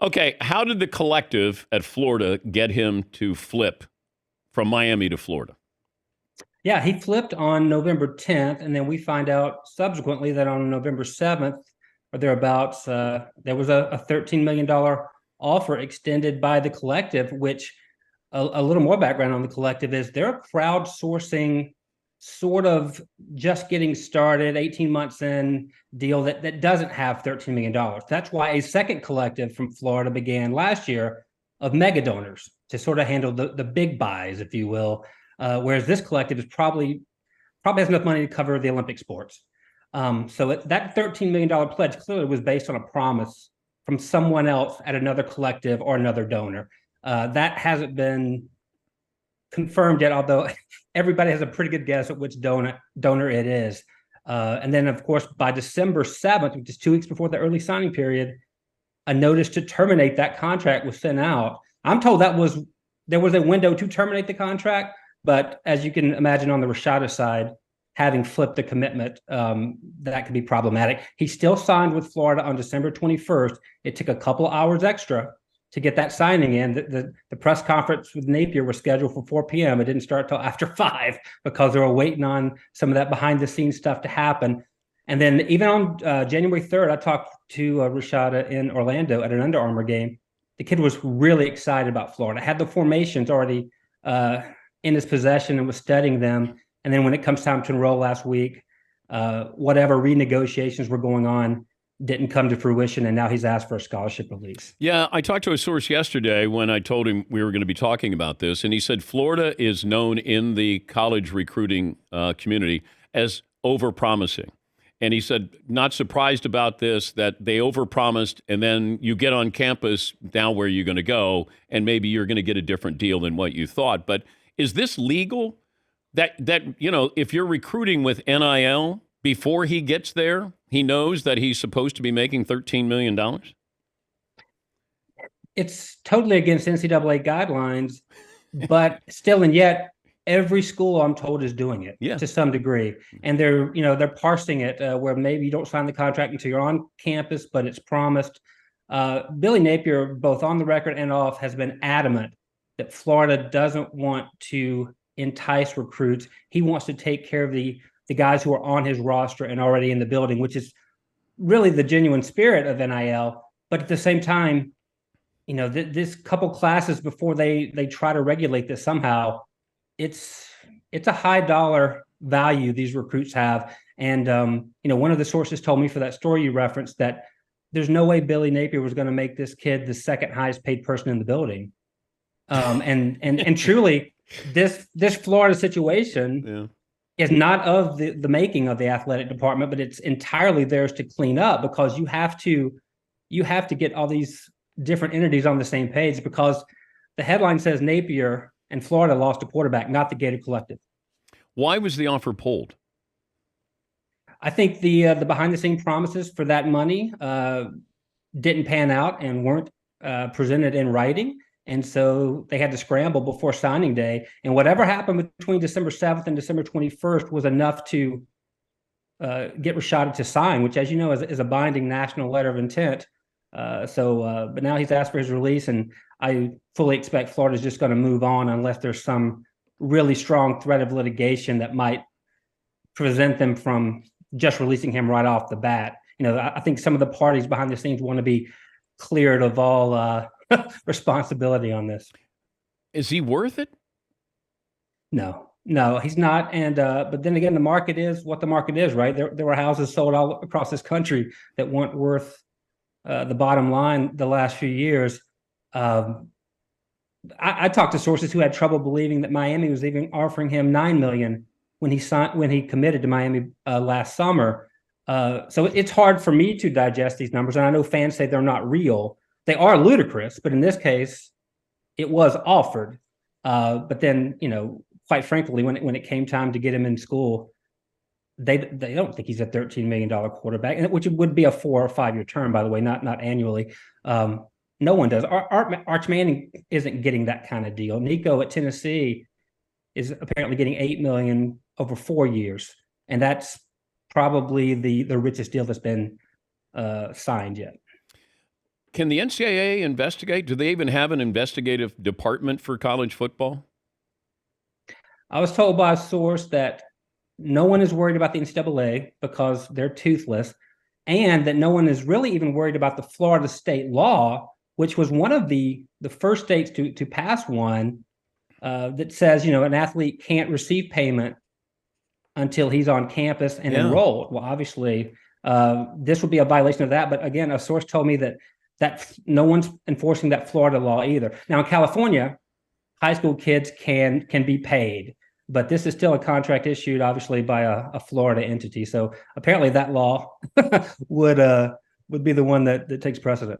Okay, how did the collective at Florida get him to flip from Miami to Florida? Yeah, he flipped on November 10th, and then we find out subsequently that on November 7th or thereabouts, there was a $13 million offer extended by the collective, which a little more background on the collective is they're crowdsourcing sort of just getting started, 18 months in deal that doesn't have $13 million. That's why a second collective from Florida began last year of mega donors to sort of handle the big buys, if you will. Whereas this collective is probably has enough money to cover the Olympic sports. So that $13 million pledge clearly was based on a promise from someone else at another collective or another donor. That hasn't been confirmed yet, although everybody has a pretty good guess at which donor it is. And then, of course, by December 7th, which is 2 weeks before the early signing period, a notice to terminate that contract was sent out. I'm told there was a window to terminate the contract, but as you can imagine on the Rashada side, having flipped the commitment, that could be problematic. He still signed with Florida on December 21st. It took a couple hours extra to get that signing in. The press conference with Napier was scheduled for 4 p.m. It didn't start till after 5 because they were waiting on some of that behind the scenes stuff to happen. And then even on January 3rd, I talked to Rashada in Orlando at an Under Armour game. The kid was really excited about Florida. Had the formations already in his possession and was studying them. And then when it comes time to enroll last week, whatever renegotiations were going on didn't come to fruition, and now he's asked for a scholarship release. Yeah, I talked to a source yesterday when I told him we were going to be talking about this, and he said Florida is known in the college recruiting community as overpromising. And he said, not surprised about this, that they overpromised, and then you get on campus, now where you're going to go, and maybe you're going to get a different deal than what you thought. But is this legal? That if you're recruiting with NIL, before he gets there, he knows that he's supposed to be making $13 million? It's totally against NCAA guidelines, but still and yet, every school I'm told is doing it to some degree. And they're parsing it where maybe you don't sign the contract until you're on campus, but it's promised. Billy Napier, both on the record and off, has been adamant that Florida doesn't want to entice recruits. He wants to take care of the guys who are on his roster and already in the building, which is really the genuine spirit of NIL. But at the same time, this couple classes before they try to regulate this somehow, it's a high dollar value these recruits have. And, one of the sources told me for that story you referenced that there's no way Billy Napier was going to make this kid the second highest paid person in the building. And truly, this Florida situation is not of the making of the athletic department, but it's entirely theirs to clean up, because you have to get all these different entities on the same page, because the headline says Napier and Florida lost a quarterback, not the Gator Collective. Why was the offer pulled? I think the behind the scenes promises for that money didn't pan out and weren't presented in writing. And so they had to scramble before signing day. And whatever happened between December 7th and December 21st was enough to get Rashada to sign, which, as you know, is a binding national letter of intent. But now he's asked for his release, and I fully expect Florida's just going to move on unless there's some really strong threat of litigation that might prevent them from just releasing him right off the bat. I think some of the parties behind the scenes want to be cleared of all responsibility on this. Is he worth it? No, he's not. And but then again, the market is what the market is, right? There were houses sold all across this country that weren't worth the bottom line the last few years. I talked to sources who had trouble believing that Miami was even offering him $9 million when he committed to Miami last summer. So it's hard for me to digest these numbers, and I know fans say they're not real. They are ludicrous, but in this case, it was offered. But then, quite frankly, when it came time to get him in school, they don't think he's a $13 million quarterback, which would be a 4 or 5 year term, by the way, not annually. No one does. Arch Manning isn't getting that kind of deal. Nico at Tennessee is apparently getting $8 million over 4 years, and that's probably the richest deal that's been signed yet. Can the NCAA investigate? Do they even have an investigative department for college football? I was told by a source that no one is worried about the NCAA because they're toothless, and that no one is really even worried about the Florida state law, which was one of the first states to pass one that says, an athlete can't receive payment until he's on campus and enrolled. Well, obviously, this would be a violation of that. But again, a source told me that no one's enforcing that Florida law either. Now, in California, high school kids can be paid, but this is still a contract issued, obviously, by a Florida entity. So apparently, that law would be the one that takes precedent.